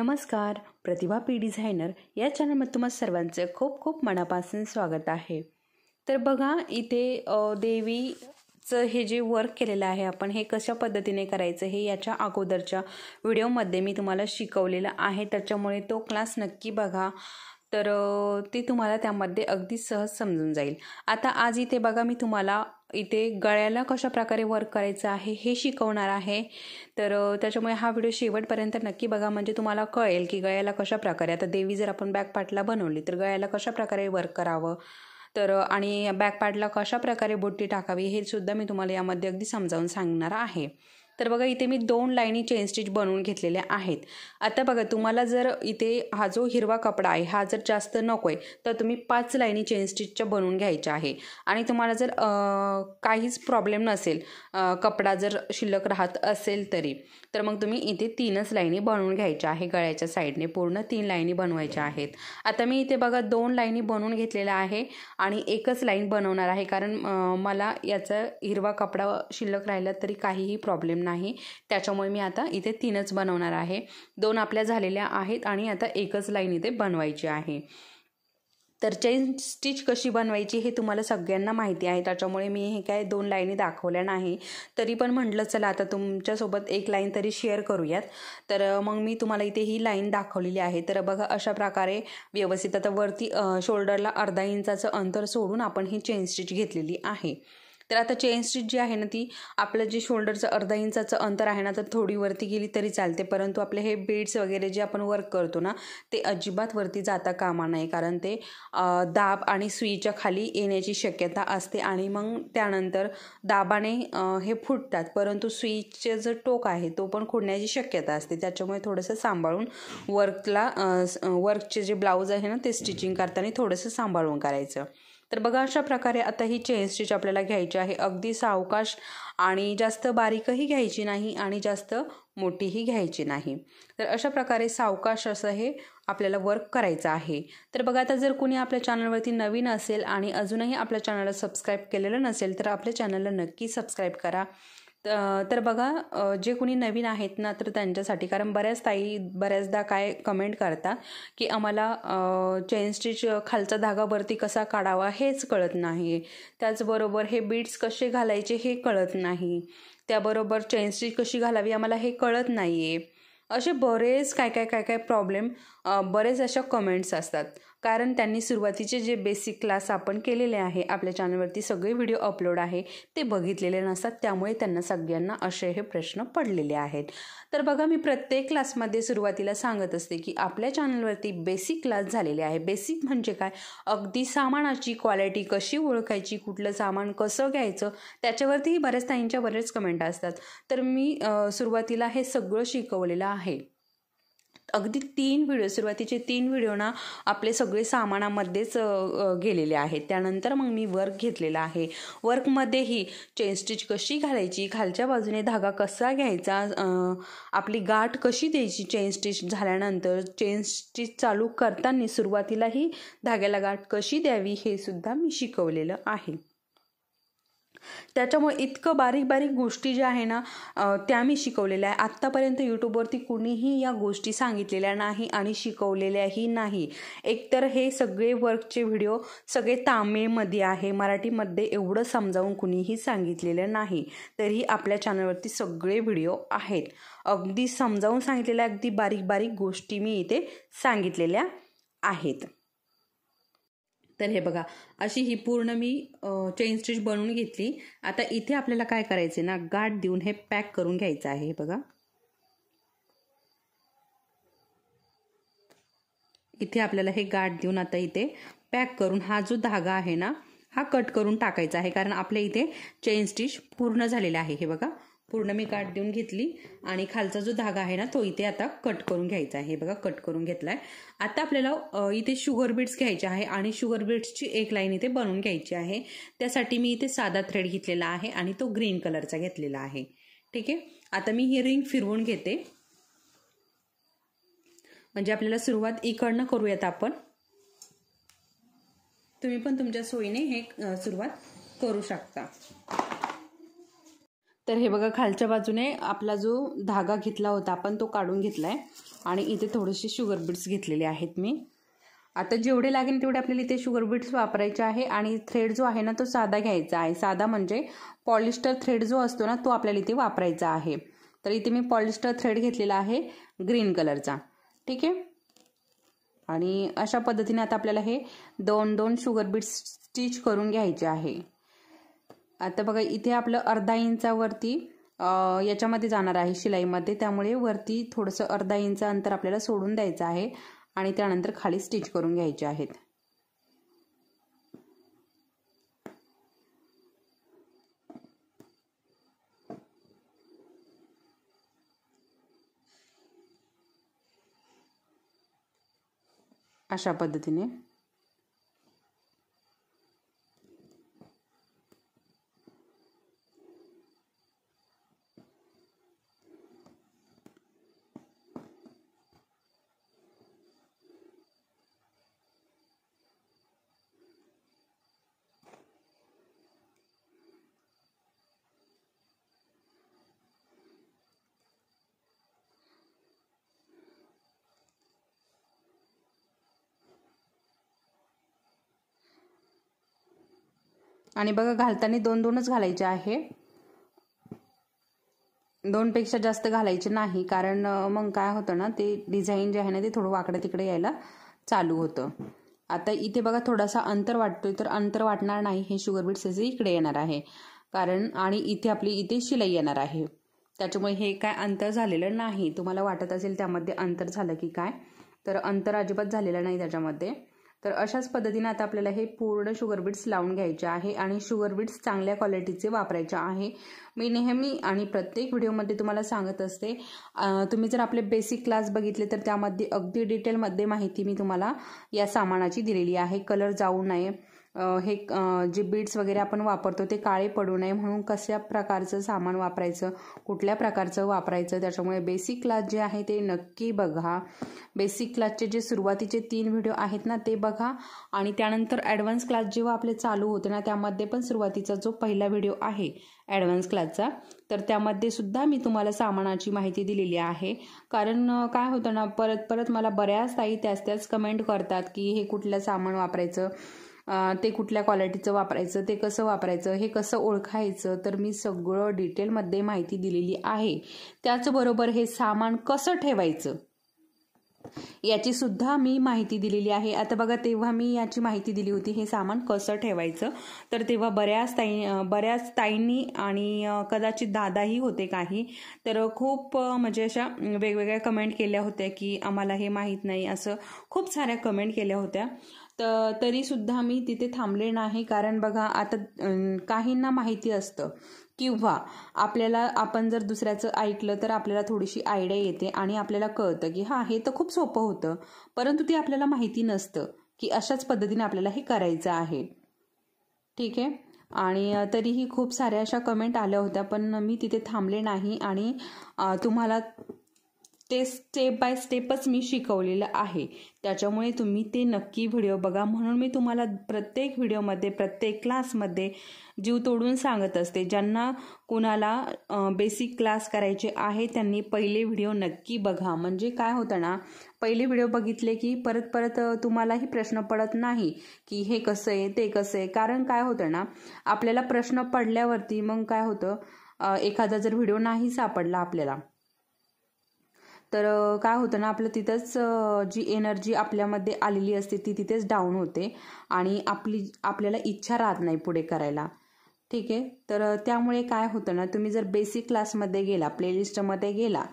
नमस्कार, प्रतिभा P designer या चॅनलमध्ये तुम्हा सर्वांचं खूप खूप मनापासून स्वागत आहे। तर बघा इथे देवीचं हे जे वर्क केलेलं आहे आपण हे कशा पद्धतीने करायचं हे याच्या अगोदरच्या व्हिडिओमध्ये मी तुम्हाला शिकवलेलं आहे, त्याच्यामुळे तो क्लास नक्की बघा। तर ते तुम्हाला त्यामध्ये अगदी सहज समजून जाईल। आता आज इथे बघा मी तुम्हाला इथे गळ्याला कशा प्रकारे वर्क करायचं आहे हे शिकवणार आहे। तर त्याच्यामुळे हा व्हिडिओ शेवटपर्यंत नक्की बघा, म्हणजे तुम्हाला कळेल की गळ्याला कशा प्रकारे, आता देवी जर आपण बॅक पार्टला बनवली तर गळ्याला कशा प्रकारे वर्क करावं, तर आणि बॅक पार्टला कशा प्रकारे बुट्टी टाकावी हे सुद्धा मी तुम्हाला यामध्ये अगदी समजावून सांगणार आहे। तर बघा इथे मी 2 लाईनी चेन स्टिच बनवून घेतलेल्या आहेत। आता बघा तुम्हाला जर इथे हा जो हिरवा कपडा आहे हा जर जास्त नकोय तर तुम्ही 5 लाईनी चेन स्टिचच्या बनवून घ्यायच्या आहे। आणि तुम्हाला जर काहीच प्रॉब्लेम नसेल, कपडा जर शिल्लक राहत असेल तरी, तर मग तुम्ही इथे 3च लाईनी बनवून घ्यायच्या आहे। गळ्याच्या साईडने पूर्ण 3 लाईनी बनवायच्या आहेत। आता मी इथे बघा 2 लाईनी बनवून घेतलेल्या आहे आणि एकच लाईन बनवणार आहे, कारण मला याचा हिरवा कपडा शिल्लक राहिला तरी काहीही प्रॉब्लेम नाही, त्याच्यामुळे मी आता इथे 3च बनवणार आहे। 2 आपल्या झालेल्या आहेत आणि आता एकच लाईन इथे बनवायची आहे। तर चेन स्टिच कशी बनवायची हे तुम्हाला सगळ्यांना माहिती आहे, त्याच्यामुळे मी हे काय 2 लाईनी दाखवल्या नाही, तरी पण म्हटलं चला आता तुमच्यासोबत एक लाईन तरी शेअर करूयात। तर मग मी तुम्हाला इथे ही लाईन दाखवलेली आहे। तर बघा अशा प्रकारे व्यवस्थित आता वरती शोल्डरला अर्धा इंचाचं अंतर सोडून आपण ही चेन स्टिच घेतलेली आहे। तर आता चेन स्टिच जी आहे ना ती आपलं जे शोल्डरचं अर्धा इंचाचं अंतर आहे ना तर थोडी वरती गेली तरी चालते, परंतु आपले हे बीड्स वगैरे जे आपण वर्क करतो ना ते अजिबात वरती जाता कामा नये, कारण ते दाब आणि सुईच्या खाली येण्याची शक्यता असते आणि मग त्यानंतर दाबाने हे फुटतात, परंतु सुईचे जो टोक आहे तो पण खुडण्याची शक्यता असते। त्याच्यामुळे थोडंसं सांभाळून वर्कचे जे ब्लाऊज आहे ना ते स्टिचिंग करताना थोडंसं सांभाळून करायचं। तर बघा अशा प्रकारे आता ही चेन स्टिच आपल्याला घ्यायची आहे, अगदी सावकाश, आणि जास्त बारीकही घ्यायची नाही आणि जास्त मोठीही घ्यायची नाही। तर अशा प्रकारे सावकाश असं हे आपल्याला वर्क करायचं आहे। तर बघा आता जर कोणी आपल्या चॅनलवरती नवीन असेल आणि अजूनही आपल्या चॅनलला सबस्क्राईब केलेलं नसेल तर आपल्या चॅनलला नक्की सबस्क्राईब करा। तर बघा जे कोणी नवीन आहेत ना तर त्यांच्यासाठी, कारण बऱ्याच ताई बऱ्याचदा काय कमेंट करतात की आम्हाला चेन स्टिच खालचा धागा वरती कसा काढावा हेच कळत नाही, त्याचबरोबर हे बीड्स कसे घालायचे हे कळत नाही, त्याबरोबर चेन स्टिच कशी घालावी आम्हाला हे कळत नाही आहे, असे बरेच काय प्रॉब्लेम, बरेच अशा कमेंट्स असतात। कारण त्यांनी सुरुवातीचे जे बेसिक क्लास आपण केलेले आहे आपल्या चॅनलवरती सगळे व्हिडिओ अपलोड आहे ते बघितलेले नसतात, त्यामुळे त्यांना सगळ्यांना असे हे प्रश्न पडलेले आहेत। तर बघा मी प्रत्येक क्लासमध्ये सुरुवातीला सांगत असते की आपल्या चॅनलवरती बेसिक क्लास झालेले आहे। बेसिक म्हणजे काय, अगदी सामानाची क्वालिटी कशी ओळखायची, कुठलं सामान कसं घ्यायचं, त्याच्यावरतीही बऱ्याच ताईंच्या बरेच कमेंट असतात। तर मी सुरुवातीला हे सगळं शिकवलेलं आहे। अगदी 3 व्हिडिओ, सुरुवातीचे 3 व्हिडिओ ना आपले सगळे सामानामध्येच गेलेले आहेत। त्यानंतर मग मी वर्क घेतलेला आहे। वर्कमध्येही चेन स्टिच कशी घालायची, खालच्या बाजूने धागा कसा घ्यायचा, आपली गाठ कशी द्यायची चेन स्टिच झाल्यानंतर, चेन स्टिच चालू करताना सुरुवातीलाही धाग्याला गाठ कशी द्यावी हे सुद्धा मी शिकवलेलं आहे। त्याच्यामुळे इतकं बारीक गोष्टी ज्या आहे ना त्या मी शिकवलेल्या आहे। आत्तापर्यंत यूट्यूबवरती कुणीही या गोष्टी सांगितलेल्या नाही आणि शिकवलेल्याही नाही। एकतर हे सगळे वर्कचे व्हिडिओ सगळे तामिळमध्ये आहे, मराठीमध्ये एवढं समजावून कुणीही सांगितलेलं नाही, तरीही आपल्या चॅनलवरती सगळे व्हिडिओ आहेत, अगदी समजावून सांगितलेल्या, अगदी बारीक गोष्टी मी इथे सांगितलेल्या आहेत। तर हे बघा अशी ही पूर्ण मी चेन स्टिच बनवून घेतली। आता इथे आपल्याला काय करायचे ना, गाठ देऊन हे पॅक करून घ्यायचं आहे। हे बघा इथे आपल्याला हे गाठ देऊन आता इथे पॅक करून हा जो धागा आहे ना हा कट करून टाकायचा आहे, कारण आपल्या इथे चेन स्टिच पूर्ण झालेला आहे। हे बघा पूर्ण मी गाठ देऊन घेतली आणि खालचा जो धागा आहे ना तो इथे आता कट करून घ्यायचा आहे। बघा कट करून घेतलाय। आता आपल्याला इथे शुगर बीड्स घ्यायचे आहे आणि शुगर बीड्सची एक लाईन इथे बनवून घ्यायची आहे। त्यासाठी मी इथे साधा थ्रेड घेतलेला आहे आणि तो ग्रीन कलरचा घेतलेला आहे। ठीक आहे, आता मी ही रिंग फिरवून घेते, म्हणजे आपल्याला सुरुवात इकडनं करूयात आपण। तुम्ही पण तुमच्या सोयीने हे सुरुवात करू शकता। तर हे बघा खालच्या बाजूने आपला जो धागा घेतला होता आपण तो काढून घेतलाय आणि इथे थोडेसे शुगर बीड्स घेतलेले आहेत मी. आता जेवढे लागेल तेवढे आपल्याला इथे शुगर बीड्स वापरायचे आहे आणि थ्रेड जो आहे ना तो साधा घ्यायचा आहे. साधा म्हणजे पॉलिस्टर थ्रेड जो असतो ना तो आपल्याला इथे वापरायचा आहे. तर इथे मी पॉलिस्टर थ्रेड घेतलेला आहे ग्रीन कलरचा. ठीक आहे. आणि अशा पद्धतीने आता आपल्याला हे 2 शुगर बीड्स स्टिच करून घ्यायचे आहे. आता बघा इथे आपलं अर्धा इंचावरती याच्यामध्ये जाणार आहे शिलाईमध्ये, त्यामुळे वरती थोडंसं अर्धा इंच अंतर आपल्याला सोडून द्यायचं आहे आणि त्यानंतर खाली स्टिच करून घ्यायचे आहेत. अशा पद्धतीने आणि बघा घालताना 2-2च घालायचे आहे. 2 पेक्षा जास्त घालायचे नाही, कारण मग काय होतं ना ते डिझाईन जे आहे ना ते थोडं वाकडं तिकडे यायला चालू होतं. आता इथे बघा थोडासा अंतर वाटतोय, तर अंतर वाटणार नाही. हे शुगर बीड्स इकडे येणार आहे कारण आणि इथे आपली इथे शिलाई येणार आहे, त्याच्यामुळे हे काय अंतर झालेलं नाही. तुम्हाला वाटत असेल त्यामध्ये अंतर झालं की काय, तर अंतर अजिबात झालेलं नाही त्याच्यामध्ये. तर अशाच पद्धतीने आता आपल्याला हे पूर्ण शुगर बीड्स लावून घ्यायचे आहे आणि शुगर बीड्स चांगल्या क्वालिटीचे वापरायचे आहे. मी नेहमी आणि प्रत्येक व्हिडिओमध्ये तुम्हाला सांगत असते, तुम्ही जर आपले बेसिक क्लास बघितले तर त्यामध्ये अगदी डिटेलमध्ये माहिती मी तुम्हाला या सामानाची दिलेली आहे. कलर जाऊ नये, हे जे बीड्स वगैरे आपण वापरतो ते काळे पडू नये म्हणून कशा प्रकारचं सामान वापरायचं, कुठल्या प्रकारचं वापरायचं, त्याच्यामुळे बेसिक क्लास जे आहे ते नक्की बघा. बेसिक क्लासचे जे सुरुवातीचे 3 व्हिडिओ आहेत ना ते बघा आणि त्यानंतर ॲडव्हान्स क्लास जेव्हा आपले चालू होते ना त्यामध्ये पण सुरुवातीचा जो पहिला व्हिडिओ आहे ॲडव्हान्स क्लासचा, तर त्यामध्ये सुद्धा मी तुम्हाला सामानाची माहिती दिलेली आहे. कारण काय होतं ना परत मला बऱ्याच ताई त्याच कमेंट करतात की हे कुठलं सामान वापरायचं, ते कुठल्या क्वालिटीचं वापरायचं, ते कसं वापरायचं, हे कसं ओळखायचं, तर मी सगळं डिटेलमध्ये माहिती दिलेली आहे. त्याचबरोबर हे सामान कसं ठेवायचं याची सुद्धा मी माहिती दिलेली आहे. आता बघा तेव्हा मी याची माहिती दिली होती हे सामान कसं ठेवायचं, तर तेव्हा बऱ्याच ताईंनी आणि कदाचित दादाही होते काही, तर खूप म्हणजे अशा वेगवेगळ्या कमेंट केल्या होत्या की आम्हाला हे माहीत नाही, असं खूप साऱ्या कमेंट केल्या होत्या. तर तरीसुद्धा मी तिथे थांबले नाही, कारण बघा आता काहींना माहिती असतं किंवा आपण जर दुसऱ्याचं ऐकलं तर आपल्याला थोडीशी आयडिया येते आणि आपल्याला कळतं की हां हे तर खूप सोपं होतं, परंतु ते आपल्याला माहिती नसतं की अशाच पद्धतीने आपल्याला हे करायचं आहे. ठीक आहे. आणि तरीही खूप साऱ्या अशा कमेंट आल्या होत्या, पण मी तिथे थांबले नाही आणि तुम्हाला ते स्टेप बाय स्टेपच मी शिकवलेलं आहे, त्याच्यामुळे तुम्ही ते नक्की व्हिडिओ बघा. म्हणून मी तुम्हाला प्रत्येक व्हिडिओमध्ये प्रत्येक क्लासमध्ये जीव तोडून सांगत असते, ज्यांना कुणाला बेसिक क्लास करायचे आहे त्यांनी पहिले व्हिडिओ नक्की बघा. म्हणजे काय होतं ना पहिले व्हिडिओ बघितले की परत तुम्हालाही प्रश्न पडत नाही की हे कसं आहे ते कसं आहे. कारण काय होतं ना आपल्याला प्रश्न पडल्यावरती मग काय होतं, एखादा जर व्हिडिओ नाही सापडला आपल्याला तर काय होतं ना आपलं तिथंच जी एनर्जी आपल्यामध्ये आलेली असते ती तिथेच डाऊन होते आणि आपल्याला इच्छा राहत नाही पुढे करायला. ठीक आहे. तर त्यामुळे काय होतं ना तुम्ही जर बेसिक क्लासमध्ये गेला, प्लेलिस्टमध्ये गेला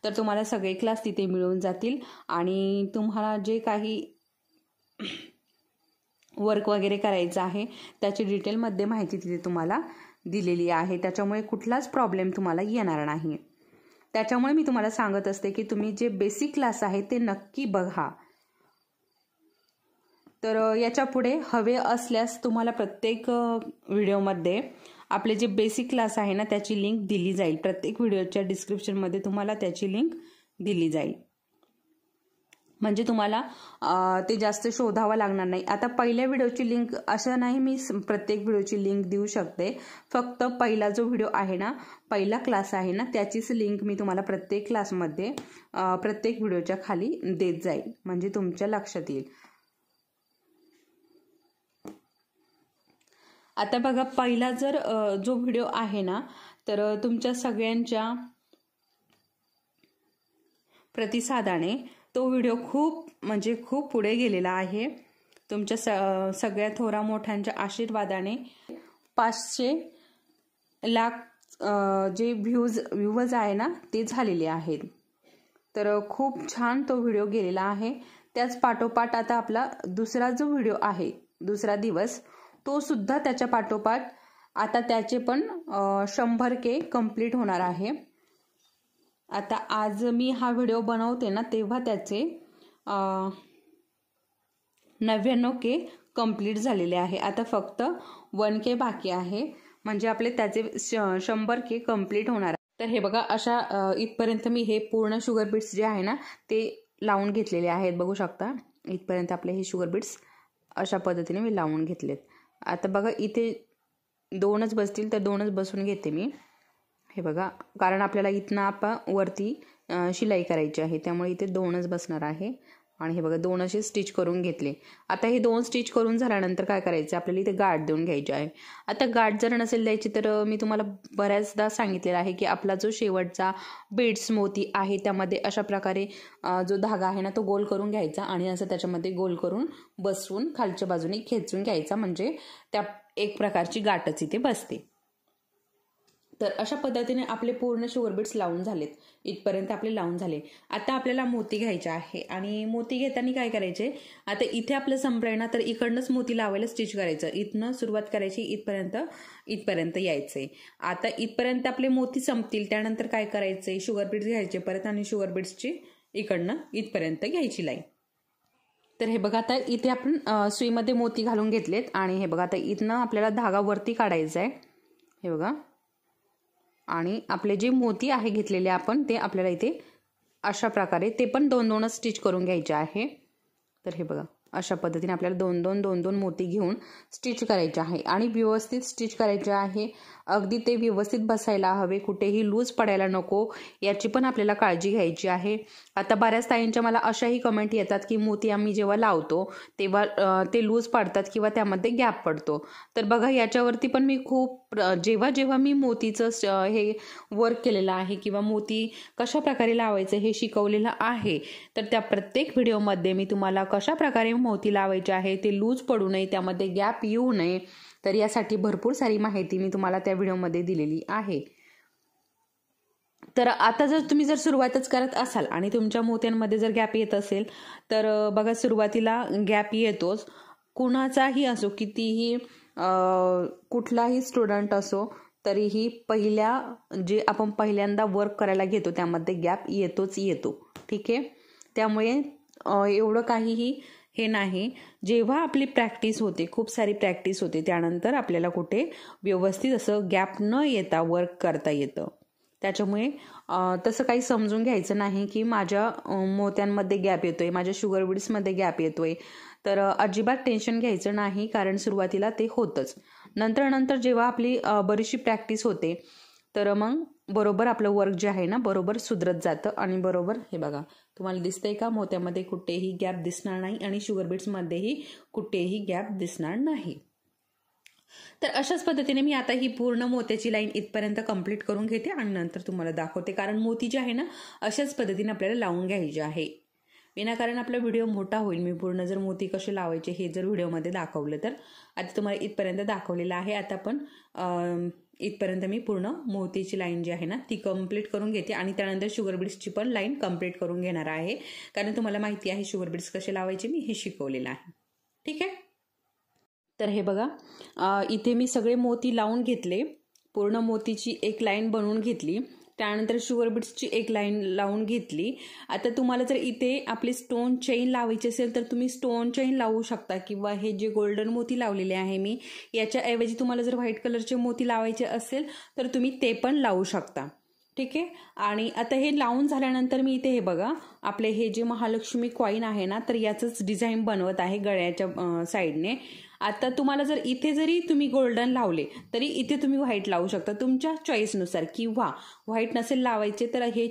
तर तुम्हाला सगळे क्लास तिथे मिळून जातील आणि तुम्हाला जे काही वर्क वगैरे करायचं आहे त्याची डिटेलमध्ये माहिती तिथे तुम्हाला दिलेली आहे, त्याच्यामुळे कुठलाच प्रॉब्लेम तुम्हाला येणार नाही. त्याच्यामुळे मी तुम्हाला सांगत असते की तुम्ही जे बेसिक क्लास आहे ते नक्की बघा. तर याच्या पुढे हवे असल्यास तुम्हाला प्रत्येक व्हिडिओमध्ये आपले जे बेसिक क्लास आहे ना त्याची लिंक दिली जाईल. प्रत्येक व्हिडिओच्या डिस्क्रिप्शनमध्ये तुम्हाला त्याची लिंक दिली जाईल. म्हणजे तुम्हाला ते जास्त शोधावं लागणार नाही. आता पहिल्या व्हिडिओची लिंक असं नाही मी प्रत्येक व्हिडिओची लिंक देऊ शकते, फक्त पहिला जो व्हिडिओ आहे ना, पहिला क्लास आहे ना, त्याचीच लिंक मी तुम्हाला प्रत्येक क्लासमध्ये प्रत्येक व्हिडिओच्या खाली देत जाईल, म्हणजे तुमच्या लक्षात येईल. आता बघा, पहिला जर जो व्हिडिओ आहे ना, तर तुमच्या सगळ्यांच्या प्रतिसादाने तो व्हिडिओ खूप म्हणजे खूप पुढे गेलेला आहे. तुमच्या सगळ्या थोरा मोठ्यांच्या आशीर्वादाने 500 लाख जे व्ह्यूज आहे ना, ते झालेले आहेत. तर खूप छान तो व्हिडिओ गेलेला आहे. त्याच पाठोपाठ आता आपला दुसरा जो व्हिडिओ आहे, दुसरा दिवस, तो सुद्धा त्याच्या पाठोपाठ आता त्याचे पण 100K कंप्लीट होणार आहे. आता आज मी हा व्हिडिओ बनवते ना, तेव्हा त्याचे 99K कंप्लीट झालेले आहे. आता फक्त 1K बाकी आहे, म्हणजे आपले त्याचे 100K कंप्लीट होणार आहे. तर हे बघा, अशा इथपर्यंत मी हे पूर्ण शुगर बीट्स जे आहे ना, ते लावून घेतलेले आहेत. बघू शकता, इथपर्यंत आपले हे शुगर बीट्स अशा पद्धतीने मी लावून घेतलेत. आता बघा, इथे 2च बसतील, तर 2च बसून घेते मी. हे बघा, कारण आपल्याला इथनं आपण वरती शिलाई करायची आहे, त्यामुळे इथे 2च बसणार आहे. आणि हे बघा, 2 असे स्टिच करून घेतले. आता हे 2 स्टिच करून झाल्यानंतर काय करायचं, आपल्याला इथे गाठ देऊन घ्यायची आहे. आता गाठ जर नसेल द्यायची, तर मी तुम्हाला बऱ्याचदा सांगितलेलं आहे की आपला जो शेवटचा बीड्स मोती आहे, त्यामध्ये अशा प्रकारे जो धागा आहे ना, तो गोल करून घ्यायचा आणि असं त्याच्यामध्ये गोल करून बसवून खालच्या बाजूने खेचून घ्यायचा, म्हणजे त्या एक प्रकारची गाठच इथे बसते. तर अशा पद्धतीने आपले पूर्ण शुगर बीट्स लावून झालेत. इथपर्यंत आपले लावून झाले. आता आपल्याला मोती घ्यायचे आहे आणि मोती घेताना काय करायचे, आता इथे आपलं संपलंय ना, तर इकडनंच मोती लावायला स्टिच करायचं. इथनं सुरुवात करायची, इथपर्यंत यायचंय. आता इथपर्यंत आपले मोती संपतील, त्यानंतर काय करायचंय, शुगर बीट्स घ्यायचे परत आणि शुगर बीट्सची इकडनं इथपर्यंत घ्यायची लाईन. तर हे बघा, आता इथे आपण सुईमध्ये मोती घालून घेतलेत आणि हे बघा, आता इथनं आपल्याला धागा वरती काढायचा आहे. हे बघा, आणि आपले जे मोती आहे घेतलेले आपण, ते आपल्याला इथे अशा प्रकारे ते पण 2-2च स्टिच करून घ्यायचे आहे. तर हे बघा, अशा पद्धतीने आपल्याला 2-2 मोती घेऊन स्टिच करायचे आहे आणि व्यवस्थित स्टिच करायचे आहे. अगदी ते व्यवस्थित बसायला हवे, कुठेही लूज पडायला नको, याची पण आपल्याला काळजी घ्यायची आहे. आता बऱ्याच ताईंच्या मला अशाही कमेंट येतात की मोती आम्ही जेव्हा लावतो तेव्हा ते लूज पडतात किंवा त्यामध्ये गॅप पडतो. तर बघा, याच्यावरती पण मी खूप जेव्हा मी मोतीचं हे वर्क केलेलं आहे किंवा मोती कशा प्रकारे लावायचं हे शिकवलेलं आहे, तर त्या प्रत्येक व्हिडिओमध्ये मी तुम्हाला कशा प्रकारे मोती लावायचे आहे, ते लूज पडू नये, त्यामध्ये गॅप येऊ नये, तर यासाठी भरपूर सारी माहिती मी तुम्हाला त्या व्हिडिओमध्ये दिलेली आहे. तर आता जर तुम्ही सुरुवातच करत असाल आणि तुमच्या मोत्यांमध्ये जर गॅप येत असेल, तर बघा, सुरुवातीला गॅप येतोच. कुणाचाही असो, कितीही कुठलाही स्टुडंट असो, तरीही जे आपण पहिल्यांदा वर्क करायला घेतो त्यामध्ये गॅप येतो. ठीक आहे, त्यामुळे एवढं काहीही हे नाही. जेव्हा आपली प्रॅक्टिस होते, खूप सारी प्रॅक्टिस होते, त्यानंतर आपल्याला कुठे व्यवस्थित असं गॅप न येता वर्क करता येतं. त्याच्यामुळे तसं काही समजून घ्यायचं नाही की माझ्या मोत्यांमध्ये गॅप येतोय, माझ्या शुगर बीड्समध्ये गॅप येतोय, तर अजिबात टेन्शन घ्यायचं नाही, कारण सुरुवातीला ते होतंच. नंतर जेव्हा आपली बरीचशी प्रॅक्टिस होते, तर मग बरोबर आपलं वर्क जे आहे ना, बरोबर सुधरत जातं आणि बरोबर, हे बघा, तुम्हाला दिसतंय का, मोत्यामध्ये कुठेही गॅप दिसणार नाही आणि शुगर बीड्समध्येही कुठेही गॅप दिसणार नाही. तर अशाच पद्धतीने मी आता ही पूर्ण मोत्याची लाईन इथपर्यंत कंप्लीट करून घेते आणि नंतर तुम्हाला दाखवते, कारण मोती जे आहे ना, अशाच पद्धतीने आपल्याला लावून घ्यायचे आहे. विनाकारण आपला व्हिडिओ मोठा होईल. मी पूर्ण जर मोती कसे लावायचे हे जर व्हिडिओमध्ये दाखवलं, तर आता तुम्हाला इथपर्यंत दाखवलेलं आहे. आता पण इथपर्यंत मी पूर्ण मोतीची लाईन जी आहे ना, ती कंप्लीट करून घेते आणि त्यानंतर शुगर बीड्सची पण लाईन कंप्लीट करून घेणार आहे, कारण तुम्हाला माहिती आहे शुगर बीड्स कसे लावायचे मी हे शिकवलेलं आहे. ठीक आहे, तर हे बघा, इथे मी सगळे मोती लावून घेतले. पूर्ण मोतीची एक लाईन बनवून घेतली, त्यानंतर शुगर बीड्सची एक लाईन लावून घेतली. आता तुम्हाला जर इथे आपली स्टोन चेन लावायची असेल, तर तुम्ही स्टोन चेन लावू शकता, किंवा हे जे गोल्डन मोती लावलेले आहे मी, याच्याऐवजी तुम्हाला जर व्हाईट कलरचे मोती लावायचे असेल तर तुम्ही ते पण लावू शकता. ठीक आहे। आणि आता हे लावून झाल्यानंतर मी इथे हे बघा आपले हे जे महालक्ष्मी कॉईन आहे ना, तर याचंच डिझाईन बनवत आहे गळ्याच्या साईडने। आता तुम्हाला जर इथे जरी तुम्ही गोल्डन लावले तरी इथे तुम्ही व्हाईट लावू शकता तुमच्या चॉईसनुसार, किंवा व्हाईट नसेल लावायचे तर हे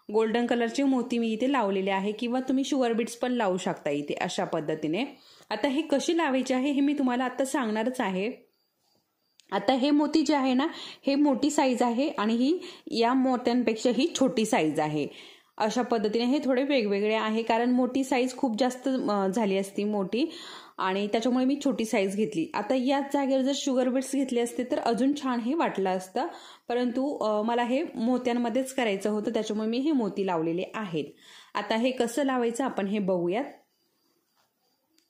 गोल्डन कलरचे मोती मी इथे लावलेले आहे, किंवा तुम्ही शुगर बीट्स पण लावू शकता इथे अशा पद्धतीने। आता हे कशी लावायचे आहे हे मी तुम्हाला आता सांगणारच आहे। आता हे मोती जे आहे ना, हे मोठी साईज आहे आणि ही या मोत्यांपेक्षा ही छोटी साईज आहे। अशा पद्धतीने हे थोडे वेगवेगळे आहे, कारण मोठी साईज खूप जास्त झाली असती मोठी, आणि त्याच्यामुळे मी छोटी साईज घेतली। आता याच जागेवर जर शुगर बीट्स घेतले असते तर अजून छान हे वाटलं असतं, परंतु मला हे मोत्यांमध्येच करायचं होतं, त्याच्यामुळे मी हे मोती लावलेले आहेत। आता हे कसं लावायचं आपण हे बघूयात।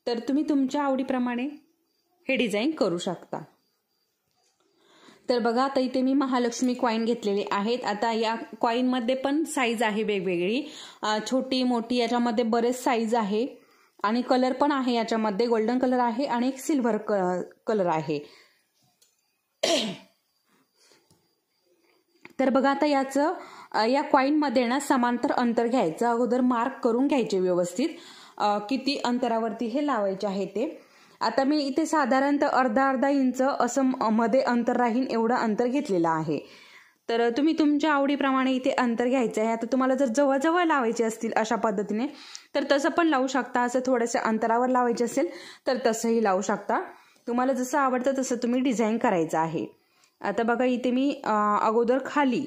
तर तुम्ही तुमच्या आवडीप्रमाणे हे डिझाईन करू शकता। तर बघा आता इथे मी महालक्ष्मी कॉईन घेतलेले आहेत। आता या कॉईनमध्ये पण साईज आहे वेगवेगळी, छोटी मोठी, याच्यामध्ये बरेच साईज आहे आणि कलर पण आहे। याच्यामध्ये गोल्डन कलर आहे आणि एक सिल्वर कलर आहे। तर बघा आता या कॉईनमध्ये ना समांतर अंतर घ्यायचं, अगोदर मार्क करून घ्यायचे व्यवस्थित किती अंतरावरती हे लावायचे आहे ते। आता मी इथे साधारणतः अर्धा इंच असं मध्ये अंतर राहील एवढं अंतर घेतलेलं आहे। तर तुम्ही तुमच्या आवडीप्रमाणे इथे अंतर घ्यायचं आहे। आता तुम्हाला जर जवळ लावायचे असतील अशा पद्धतीने तर तसं पण लावू शकता, असं थोड्याशा अंतरावर लावायचे असेल तर तसंही लावू शकता। तुम्हाला जसं आवडतं तसं तुम्ही डिझाईन करायचं आहे। आता बघा इथे मी अगोदर खाली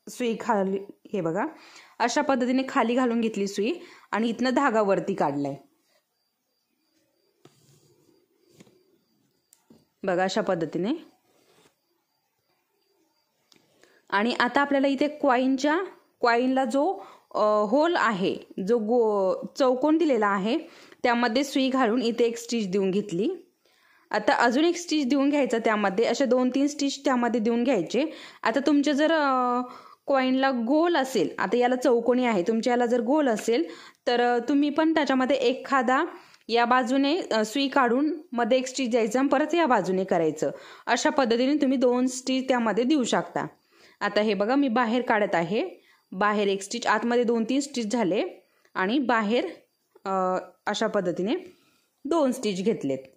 सुई खाली, हे बघा अशा पद्धतीने खाली घालून घेतली सुई आणि इथनं धागा वरती काढलाय, बघा अशा पद्धतीने। आणि आता आपल्याला इथे कॉईनला जो होल आहे, जो चौकोन दिलेला आहे त्यामध्ये सुई घालून इथे एक स्टिच देऊन घेतली। आता अजून एक स्टिच देऊन घ्यायचा त्यामध्ये, असे 2-3 स्टिच त्यामध्ये देऊन घ्यायचे। आता तुमच्या जर कॉईनला गोल असेल, आता याला चौकोनी आहे, तुमच्या याला जर गोल असेल तर तुम्ही पण त्याच्यामध्ये एखादा या बाजूने सुई काढून मध्ये एक स्टिच द्यायचं आणि परत या बाजूने करायचं। अशा पद्धतीने तुम्ही 2 स्टिच त्यामध्ये देऊ शकता। आता हे बघा मी बाहेर काढत आहे, बाहेर एक स्टिच, आतमध्ये 2-3 स्टिच झाले आणि बाहेर अशा पद्धतीने 2 स्टिच घेतलेत।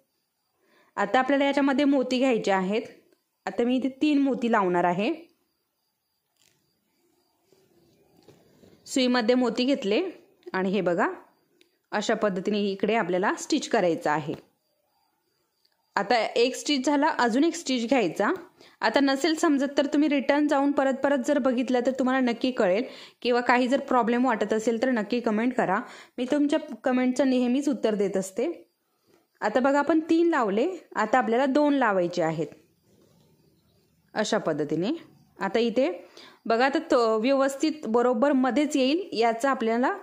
आता आपल्याला याच्यामध्ये मोती घ्यायचे आहेत। आता मी इथे 3 मोती लावणार आहे। सुईमध्ये मोती घेतले आणि हे बघा अशा पद्धतीने इकडे आपल्याला स्टिच करायचं आहे। आता एक स्टिच झाला, अजून एक स्टिच घ्यायचा। आता नसेल समजत तर तुम्ही रिटर्न जाऊन परत जर बघितलं तर तुम्हाला नक्की कळेल, किंवा काही जर प्रॉब्लेम वाटत असेल तर नक्की कमेंट करा, मी तुमच्या कमेंटचं नेहमीच उत्तर देत असते। आता बघा आपण 3 लावले, आता आपल्याला 2 लावायचे आहेत अशा पद्धतीने। आता इथे बघा आता व्यवस्थित बरोबर मध्येच येईल याचं आपल्याला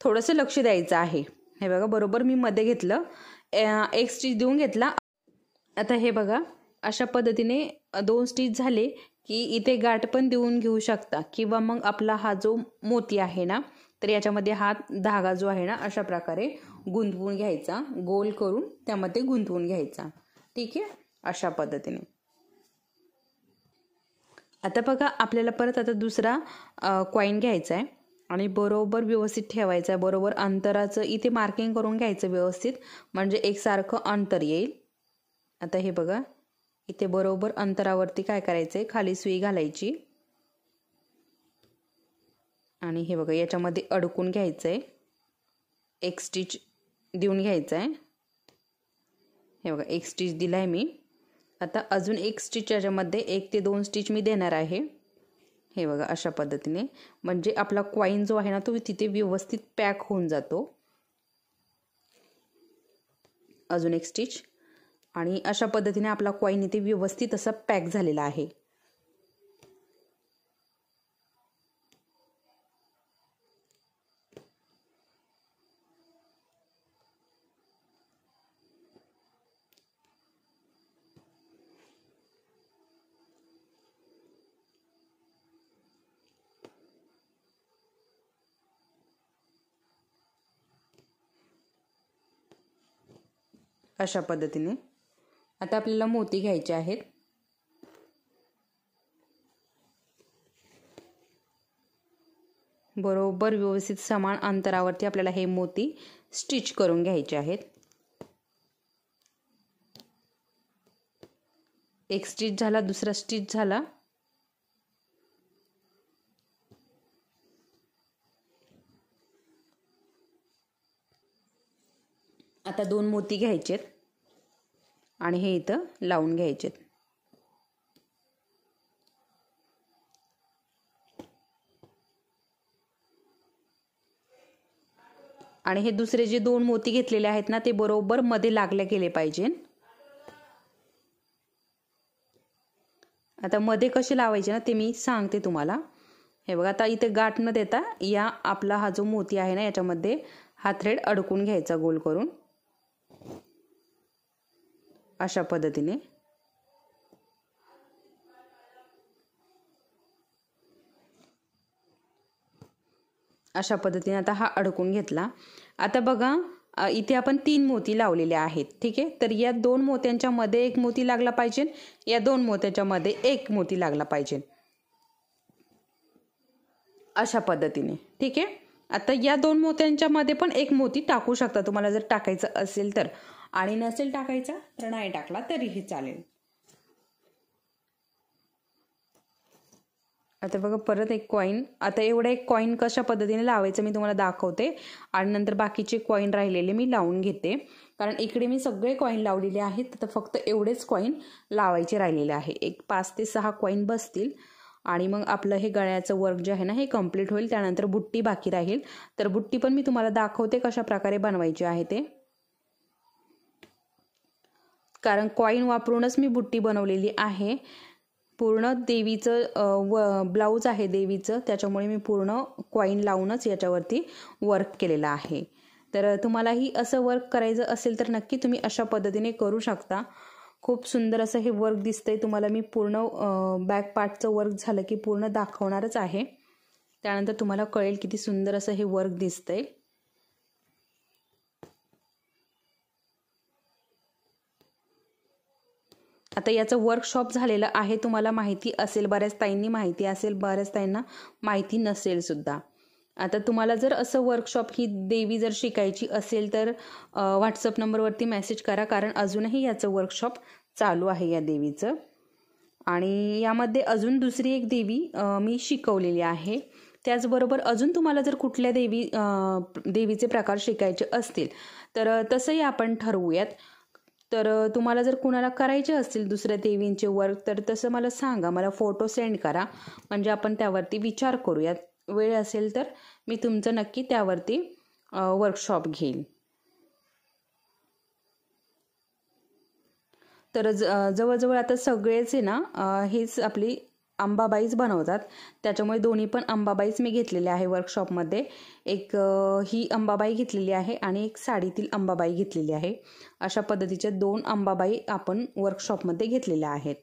थोडंसं लक्ष द्यायचं आहे। हे बघा बरोबर मी मध्ये घेतलं, एक स्टिच देऊन घेतला। आता हे बघा अशा पद्धतीने 2 स्टिच झाले की इथे गाठ पण देऊन घेऊ शकता, किंवा मग आपला हा जो मोती आहे ना तर याच्यामध्ये हा धागा जो आहे ना अशा प्रकारे गुंतवून घ्यायचा, गोल करून त्यामध्ये गुंतवून घ्यायचा, ठीक आहे, अशा पद्धतीने। आता बघा आपल्याला परत आता दुसरा कॉईन घ्यायचा आहे आणि बरोबर व्यवस्थित ठेवायचा आहे, बरोबर अंतराचं इथे मार्किंग करून घ्यायचं व्यवस्थित, म्हणजे एकसारखं अंतर येईल। आता हे बघा इथे बरोबर अंतरावरती काय करायचंय, खाली सुई घालायची आणि हे बघा याच्यामध्ये अडकून घ्यायचंय, एक स्टिच देऊन घ्यायचंय। हे बघा एक स्टिच दिलाय मी, आता अजून एक स्टिच याच्यामध्ये 1 ते 2 स्टिच मी देणार आहे। हे बघा अशा पद्धतीने, म्हणजे आपला कॉईन जो आहे ना तो तिथे व्यवस्थित पॅक होऊन जातो। अजून एक स्टिच आणि अशा पद्धतीने आपला कॉईन इथे व्यवस्थित असा पॅक झालेला आहे। अशा पद्धतीने आता आपल्याला मोती घ्यायचे आहेत। बरोबर व्यवस्थित समान अंतरावरती आपल्याला हे मोती स्टिच करून घ्यायचे आहेत। एक स्टिच झाला, दुसरा स्टिच झाला। आता 2 मोती घ्यायचेत आणि हे इथं लावून घ्यायचेत। आणि हे दुसरे जे 2 मोती घेतलेले आहेत ना ते बरोबर मध्ये लागले गेले पाहिजे। आता मध्ये कसे लावायचे ना ते मी सांगते तुम्हाला। हे बघा, आता इथे गाठ न देता या आपला हा जो मोती आहे ना याच्यामध्ये हा थ्रेड अडकून घ्यायचा गोल करून, अशा पद्धतीने। अशा पद्धतीने आता हा अडकून घेतला। आता बघा इथे आपण 3 मोती लावलेले आहेत, ठीक आहे। तर या 2 मोत्यांच्या मध्ये एक मोती लागला पाहिजे, या 2 मोत्याच्या मध्ये एक मोती लागला पाहिजे, अशा पद्धतीने, ठीक आहे। आता या 2 मोत्यांच्या मध्ये पण एक मोती टाकू शकता तुम्हाला जर टाकायचं असेल तर, आणि नसेल टाकायचा तर नाही टाकला तरीही चालेल। आता बघा परत एक कॉइन, आता एवढा एक कॉइन कशा पद्धतीने लावायचं मी तुम्हाला दाखवते आणि नंतर बाकीचे कॉइन राहिलेले मी लावून घेते, कारण इकडे मी सगळे कॉइन लावलेले आहेत। तर फक्त एवढेच कॉइन लावायचे राहिलेले आहे। एक 5 ते 6 कॉइन बसतील आणि मग आपलं हे गळ्याचं वर्क जे आहे ना हे कंप्लीट होईल। त्यानंतर बुट्टी बाकी राहील, तर बुट्टी पण मी तुम्हाला दाखवते कशा प्रकारे बनवायची आहे ते, कारण कॉइन वापरूनच मी बुट्टी बनवलेली आहे। पूर्ण देवीचं ब्लाऊज आहे देवीचं, त्याच्यामुळे मी पूर्ण कॉइन लावूनच याच्यावरती वर्क केलेलं आहे। तर तुम्हालाही असं वर्क करायचं असेल तर नक्की तुम्ही अशा पद्धतीने करू शकता। खूप सुंदर असं हे वर्क दिसतंय तुम्हाला। मी पूर्ण बॅक पार्टचं वर्क झालं की पूर्ण दाखवणारच आहे, त्यानंतर तुम्हाला कळेल किती सुंदर असं हे वर्क दिसतंय। आता याचं वर्कशॉप झालेलं आहे, तुम्हाला माहिती असेल, बऱ्याच ताईंनी माहिती असेल, बऱ्याच ताईंना माहिती नसेल सुद्धा। आता तुम्हाला जर असं वर्कशॉप ही देवी जर शिकायची असेल तर व्हॉट्सअप नंबरवरती मेसेज करा, कारण अजूनही याचं वर्कशॉप चालू आहे या देवीचं। आणि यामध्ये अजून दुसरी एक देवी मी शिकवलेली आहे। त्याचबरोबर अजून तुम्हाला जर कुठल्या देवीचे प्रकार शिकायचे असतील तर तसंही आपण ठरवूयात। तर तुम्हाला जर कुणाला करायचे असतील दुसऱ्या देवींचे वर्क तर तसं मला सांगा, मला फोटो सेंड करा, म्हणजे आपण त्यावरती विचार करूयात। वेळ असेल तर मी तुमचं नक्की त्यावरती वर्कशॉप घेईन। तर जवळजवळ आता सगळेच आहे ना हेच आपली अंबाबाईच बनवतात, त्याच्यामुळे दोन्ही पण अंबाबाईच मी घेतलेले आहे वर्कशॉपमध्ये। एक ही अंबाबाई घेतलेली आहे आणि एक साडीतील अंबाबाई घेतलेली आहे। अशा पद्धतीच्या 2 अंबाबाई आपण वर्कशॉपमध्ये घेतलेल्या आहेत।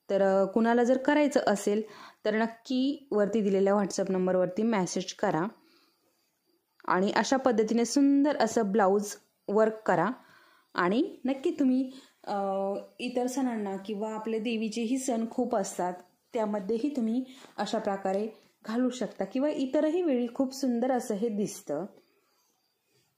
तर कुणाला जर करायचं असेल तर नक्की वरती दिलेल्या व्हॉट्सअप नंबरवरती मेसेज करा आणि अशा पद्धतीने सुंदर असं ब्लाऊज वर्क करा। आणि नक्की तुम्ही इतर सणांना किंवा आपल्या देवीचेही सण खूप असतात त्यामध्येही तुम्ही अशा प्रकारे घालू शकता, किंवा इतरही वेळी खूप सुंदर असं हे दिसतं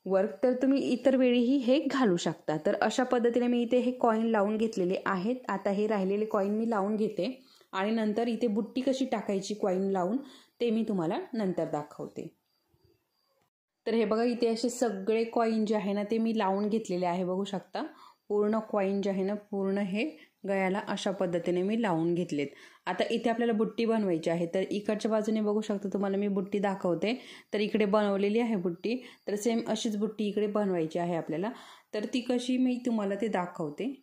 वर्क, तर तुम्ही इतर वेळीही हे घालू शकता। तर अशा पद्धतीने मी इथे हे कॉइन लावून घेतलेले आहेत। आता हे राहिलेले कॉइन मी लावून घेते आणि नंतर इथे बुट्टी कशी टाकायची कॉइन लावून ते मी तुम्हाला नंतर दाखवते। तर हे बघा इथे असे सगळे कॉइन जे आहे ना ते मी लावून घेतलेले आहे, बघू शकता। पूर्ण कॉइन जे आहे ना पूर्ण हे गळ्याला अशा पद्धतीने मी लावून घेतलेत। आता इथे आपल्याला बुट्टी बनवायची आहे, तर इकडच्या बाजूने बघू शकता तुम्हाला मी बुट्टी दाखवते। तर इकडे बनवलेली आहे बुट्टी, तर सेम अशीच बुट्टी इकडे बनवायची आहे आपल्याला, तर ती कशी मी तुम्हाला ते दाखवते।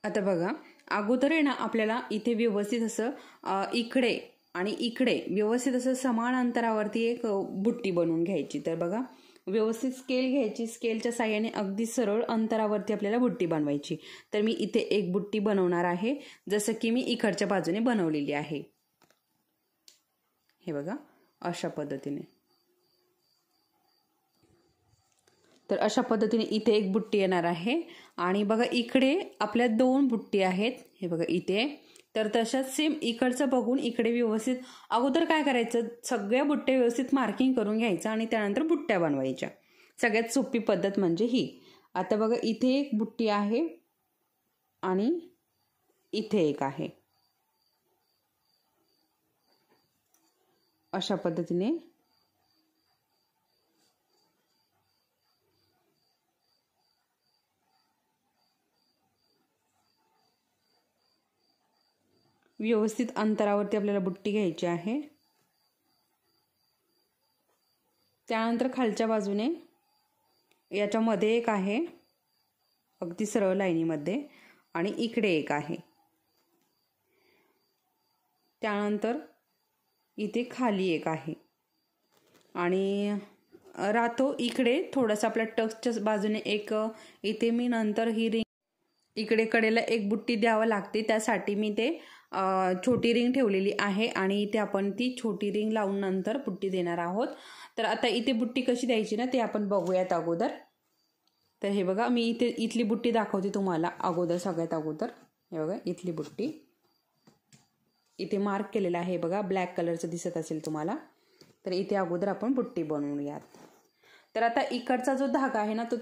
आता बघा अगोदर आहे ना आपल्याला इथे व्यवस्थित असं इकडे आणि इकडे व्यवस्थित असं समान अंतरावरती एक बुट्टी बनवून घ्यायची। तर बघा व्यवस्थित स्केल घ्यायची, स्केलच्या साहाय्याने अगदी सरळ अंतरावरती आपल्याला बुट्टी बनवायची। तर मी इथे एक बुट्टी बनवणार आहे, जसं की मी इकडच्या बाजूने बनवलेली आहे। हे बघा अशा पद्धतीने। तर अशा पद्धतीने इथे एक बुट्टी येणार आहे आणि बघा इकडे आपल्या 2 बुट्टी आहेत। हे बघा इथे तर तशाच सेम इकडचं बघून इकडे व्यवस्थित अगोदर काय करायचं, सगळ्या बुट्ट्या व्यवस्थित मार्किंग करून घ्यायचं आणि त्यानंतर बुट्ट्या बनवायच्या. सगळ्यात सोपी पद्धत म्हणजे ही. आता बघा इथे एक बुट्टी आहे आणि इथे एक आहे. अशा पद्धतीने व्यवस्थित अंतरावरती आपल्याला बुट्टी घ्यायची आहे. त्यानंतर खालच्या बाजूने याच्यामध्ये एक आहे अगदी सरळ लाईनीमध्ये आणि इकडे एक आहे. त्यानंतर इथे खाली एक आहे आणि राहतो इकडे थोडासा आपल्या टक्सच्या बाजूने एक. इथे मी नंतर ही रिंग इकडे कडेला एक बुट्टी द्यावं लागते, त्यासाठी मी ते छोटी रिंग ठेवलेली आहे आणि इथे आपण ती छोटी रिंग लावून नंतर बुट्टी देणार आहोत. तर आता इथे बुट्टी कशी द्यायची ना ते आपण बघूयात अगोदर. तर हे बघा मी इथली बुट्टी दाखवते तुम्हाला अगोदर. सगळ्यात अगोदर हे बघा इथली बुट्टी इथे मार्क केलेला आहे बघा, ब्लॅक कलरचं दिसत असेल तुम्हाला. तर इथे अगोदर आपण बुट्टी बनवूयात. तर आता इकडचा जो धागा आहे ना तो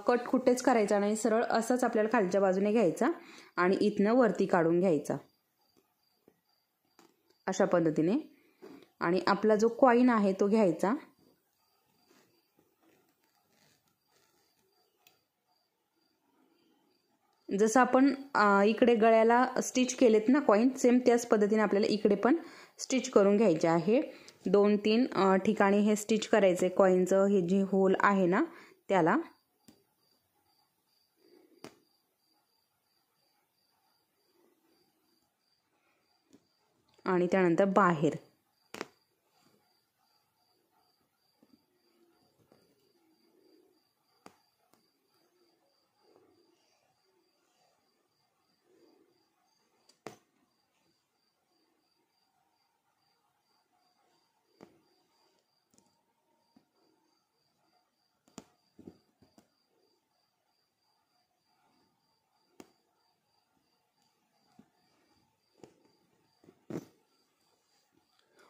कट कुठेच करायचा नाही, सरळ असंच आपल्याला खालच्या बाजूने घ्यायचा आणि इथनं वरती काढून घ्यायचा अशा पद्धतीने. आणि आपला जो कॉइन आहे तो घ्यायचा. जसं आपण इकडे गळ्याला स्टिच केलेत ना कॉइन, सेम त्याच पद्धतीने आपल्याला इकडे पण स्टिच करून घ्यायचे आहे. 2-3 ठिकाणी हे स्टिच करायचे कॉइनचं. हे जे होल आहे ना त्याला. आणि त्यानंतर बाहेर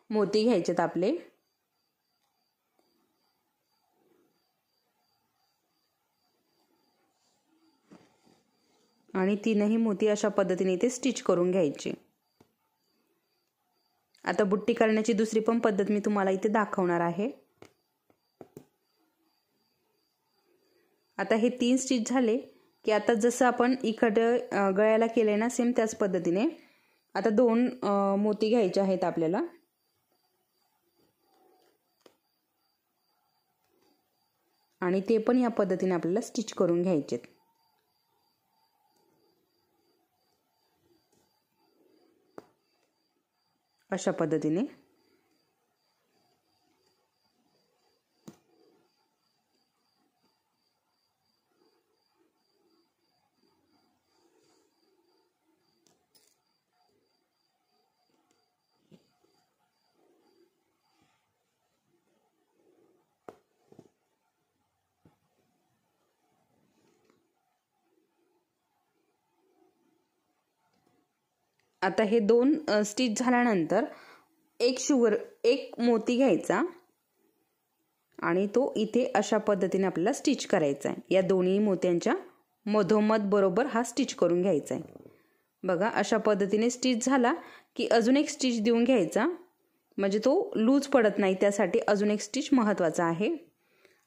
मोती घ्यायचेत आपले. आणि तीनही मोती अशा पद्धतीने इथे स्टिच करून घ्यायचे. आता बुट्टी करण्याची दुसरी पण पद्धत मी तुम्हाला इथे दाखवणार आहे. आता हे 3 स्टिच झाले की आता जसं आपण इकडे गळ्याला केले ना सेम त्याच पद्धतीने आता 2 मोती घ्यायचे आहेत आपल्याला. आणि ते पण या पद्धतीने आपल्याला स्टिच करून घ्यायचे. अशा पद्धतीने आता हे 2 स्टिच झाल्यानंतर एक मोती घ्यायचा आणि तो इथे अशा पद्धतीने आपल्याला स्टिच करायचा आहे. या दोन्ही मोत्यांच्या मधोमध बरोबर हा स्टिच करून घ्यायचा आहे. बघा अशा पद्धतीने स्टिच झाला की अजून एक स्टिच देऊन घ्यायचा, म्हणजे तो लूज पडत नाही, त्यासाठी अजून एक स्टिच महत्त्वाचा आहे.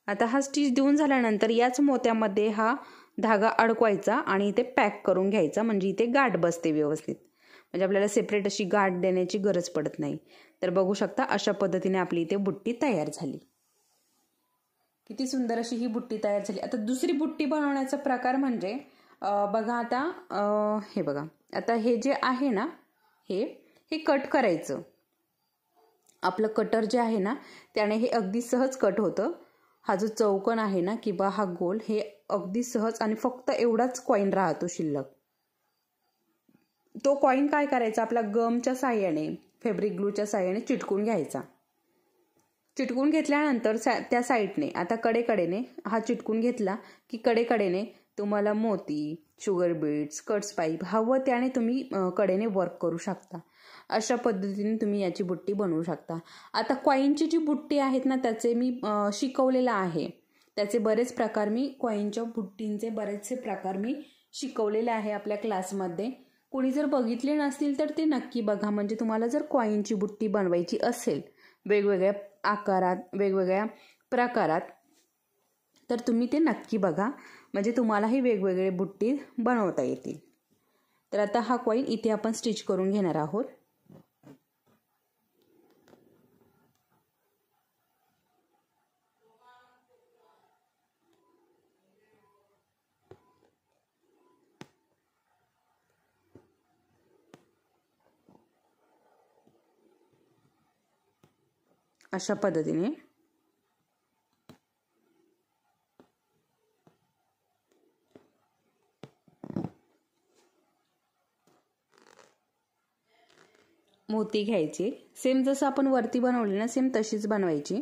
आता हा स्टिच देऊन झाल्यानंतर याच मोत्यामध्ये हा धागा अडकवायचा आणि इथे पॅक करून घ्यायचा, म्हणजे इथे गाठ बसते व्यवस्थित, म्हणजे आपल्याला सेपरेट अशी गाठ देण्याची गरज पडत नाही. तर बघू शकता अशा पद्धतीने आपली इथे बुट्टी तयार झाली. किती सुंदर अशी ही बुट्टी तयार झाली. आता दुसरी बुट्टी बनवण्याचा प्रकार म्हणजे बघा आता हे बघा, आता हे जे आहे ना हे कट करायचं. आपलं कटर जे आहे ना त्याने हे अगदी सहज कट होतं. हा जो चौकोन आहे ना किंवा हा गोल हे अगदी सहज, आणि फक्त एवढाच कॉइन राहतो शिल्लक. तो कॉइन काय करायचा, आपला गमच्या साह्याने फॅब्रिक ग्लूच्या साह्याने चिटकून घ्यायचा. चिटकून घेतल्यानंतर त्या साईडने आता कडेकडेने हा चिटकून घेतला की कडेकडेने तुम्हाला मोती, शुगर बीड्स, कट्स पाईप हवं त्याने तुम्ही कडेने वर्क करू शकता. अशा पद्धतीने तुम्ही याची बुट्टी बनवू शकता. आता कॉईनची जी बुट्टी आहेत ना त्याचे मी शिकवलेलं आहे. त्याचे बरेच प्रकार मी कॉईनच्या बुट्टींचे बरेचसे प्रकार मी शिकवलेले आहे आपल्या क्लासमध्ये. कोणी जर बघितले नसतील तर ते नक्की बघा. म्हणजे तुम्हाला जर कॉईनची बुट्टी बनवायची असेल वेगवेगळ्या आकारात, वेगवेगळ्या प्रकारात, तर तुम्ही ते नक्की बघा. म्हणजे तुम्हालाही वेगवेगळे बुट्टी बनवता येतील. तर आता हा कॉईन इथे आपण स्टिच करून घेणार आहोत. अशा पद्धतीने मोती घ्यायचे. सेम जसं आपण वरती बनवली ना सेम तशीच बनवायची.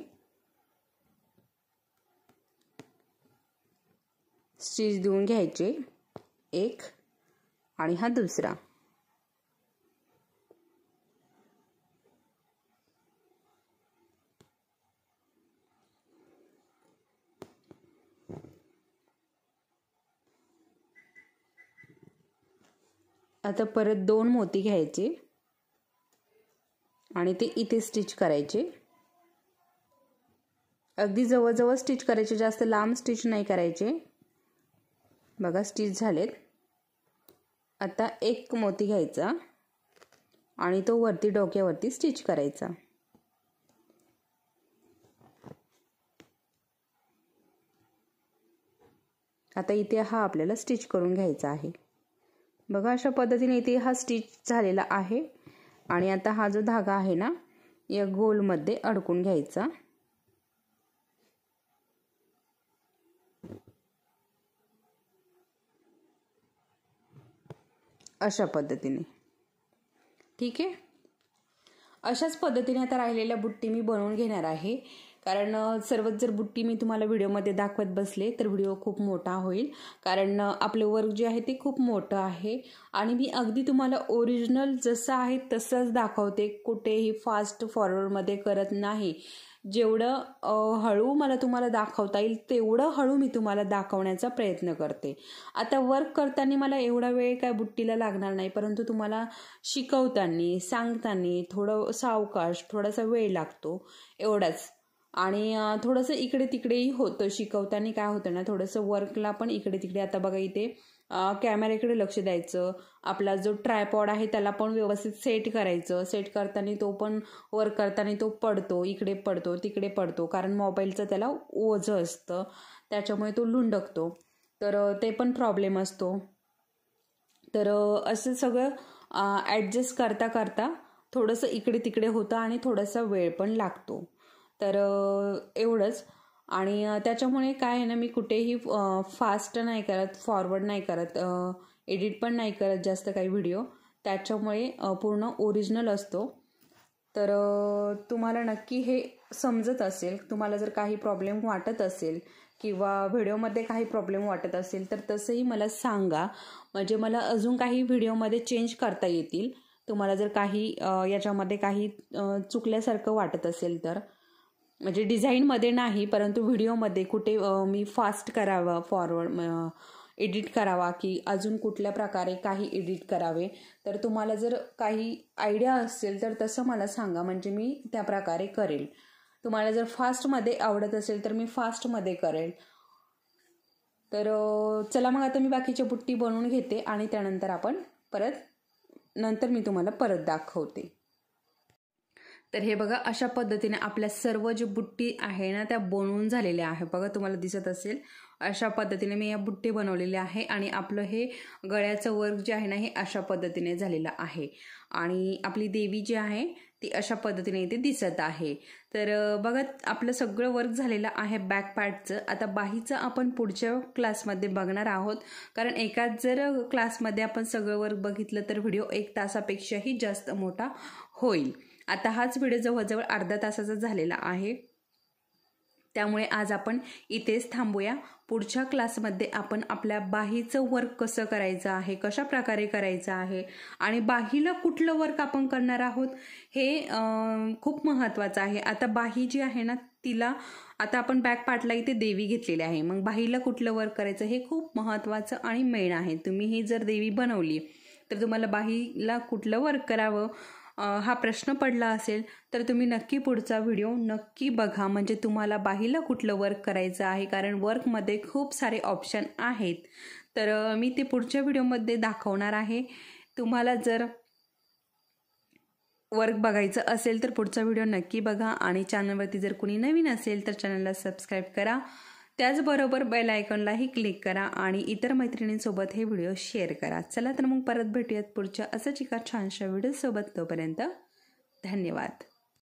स्टिच देऊन घ्यायचे एक आणि हा दुसरा. आता परत 2 मोती घ्यायचे आणि ते इथे स्टिच करायचे. अगदी जवळजवळ स्टिच करायचे, जास्त लांब स्टिच नाही करायचे. बघा स्टिच झालेत. आता 1 मोती घ्यायचा आणि तो वरती डोक्यावरती स्टिच करायचा. आता इथे हा आपल्याला स्टिच करून घ्यायचा आहे. बघा अशा पद्धतीने इथे हा स्टिच झालेला आहे. आणि आता हा जो धागा आहे ना या गोलमध्ये अडकून घ्यायचा. अशा पद्धतीने. ठीक आहे. अशाच पद्धतीने आता राहिलेल्या बुट्टी मी बनवून घेणार आहे. कारण सर्वच जर बुट्टी मी तुम्हाला व्हिडिओमध्ये दाखवत बसले तर व्हिडिओ खूप मोठा होईल. कारण आपलं वर्क जे आहे ते खूप मोठं आहे आणि मी अगदी तुम्हाला ओरिजिनल जसं आहे तसंच दाखवते. कुठेही फास्ट फॉरवर्डमध्ये करत नाही. जेवढं हळू मला तुम्हाला दाखवता येईल तेवढं हळू मी तुम्हाला दाखवण्याचा प्रयत्न करते. आता वर्क करताना मला एवढा वेळ काय बुट्टीला लागणार नाही, परंतु तुम्हाला शिकवताना सांगताना थोडं सावकाश थोडासा वेळ लागतो एवढाच. आणि थोडंसं इकडे तिकडेही होतं. शिकवताना काय होतं ना थोडंसं वर्कला पण इकडे तिकडे. आता बघा इथे कॅमेऱ्याकडे लक्ष द्यायचं. आपला जो ट्रायपॉड आहे त्याला पण व्यवस्थित सेट करायचं. सेट करताना तो पण वर्क करताना तो पडतो, इकडे पडतो तिकडे पडतो. कारण मोबाईलचं त्याला ओझं असतं त्याच्यामुळे तो लुंडकतो. तर ते पण प्रॉब्लेम असतो. तर असं सगळं ॲडजस्ट करता करता थोडंसं इकडे तिकडे होतं आणि थोडासा वेळ पण लागतो. तर एवढंच. आणि त्याच्यामुळे काय आहे ना मी कुठेही फास्ट नाही करत, फॉरवर्ड नाही करत, एडिट पण नाही करत जास्त काही व्हिडिओ. त्याच्यामुळे पूर्ण ओरिजिनल असतो. तर तुम्हाला नक्की हे समजत असेल. तुम्हाला जर काही प्रॉब्लेम वाटत असेल किंवा व्हिडिओमध्ये काही प्रॉब्लेम वाटत असेल तर तसंही मला सांगा. म्हणजे मला अजून काही व्हिडिओमध्ये चेंज करता येतील. तुम्हाला जर काही याच्यामध्ये काही चुकल्यासारखं वाटत असेल तर. म्हणजे डिझाईनमध्ये नाही परंतु व्हिडिओमध्ये कुठे मी फास्ट करावं, फॉरवर्ड एडिट करावा की अजून कुठल्या प्रकारे काही एडिट करावे. तर तुम्हाला जर काही आयडिया असेल तर तसं मला सांगा. म्हणजे मी त्या प्रकारे करेल. तुम्हाला जर फास्टमध्ये आवडत असेल तर मी फास्टमध्ये करेल. तर चला मग आता मी बाकीच्या बुट्टी बनवून घेते आणि त्यानंतर आपण नंतर मी तुम्हाला परत दाखवते. तर हे बघा अशा पद्धतीने आपल्या सर्व जे बुट्टी आहे ना त्या बनवून झालेल्या आहे. बघा तुम्हाला दिसत असेल अशा पद्धतीने मी या बुट्टी बनवलेल्या आहे. आणि आपलं हे गळ्याचं वर्क जे आहे ना हे अशा पद्धतीने झालेलं आहे. आणि आपली देवी जी आहे ती अशा पद्धतीने इथे दिसत आहे. तर बघा आपलं सगळं वर्क झालेलं आहे बॅक पार्टचं. आता बाहीचं आपण पुढच्या क्लासमध्ये बघणार आहोत. कारण एकाच जर क्लासमध्ये आपण सगळं वर्क बघितलं तर व्हिडिओ 1 तासापेक्षाही जास्त मोठा होईल. आता हाच व्हिडिओ जवळजवळ अर्धा तासाचा झालेला आहे. त्यामुळे आज आपण इथेच थांबूया. पुढच्या क्लासमध्ये आपण आपल्या बाहीचं वर्क कसं करायचं आहे, कशा प्रकारे करायचं आहे आणि बाहीला कुठलं वर्क आपण करणार आहोत हे खूप महत्त्वाचं आहे. आता बाही जी आहे ना तिला आता आपण बॅक पार्टला इथे देवी घेतलेली आहे, मग बाहीला कुठलं वर्क करायचं हे खूप महत्त्वाचं आणि मेन आहे. तुम्ही ही जर देवी बनवली तर तुम्हाला बाहीला कुठलं वर्क करावं हा प्रश्न पडला असेल तर तुम्ही नक्की पुढचा व्हिडिओ नक्की बघा, म्हणजे तुम्हाला बाहीला कुठलं वर्क करायचं आहे, कारण वर्कमध्ये खूप सारे ऑप्शन आहेत. तर मी ते पुढच्या व्हिडिओमध्ये दाखवणार आहे. तुम्हाला जर वर्क बघायचं असेल तर पुढचा व्हिडिओ नक्की बघा आणि चॅनलवरती जर कोणी नवीन असेल तर चॅनलला सबस्क्राईब करा. त्याचबरोबर बेल आयकॉनलाही क्लिक करा आणि इतर मैत्रिणींसोबत हे व्हिडिओ शेअर करा. चला तर मग परत भेटूयात पुढच्या असंच एका छानशा व्हिडिओसोबत. तोपर्यंत धन्यवाद.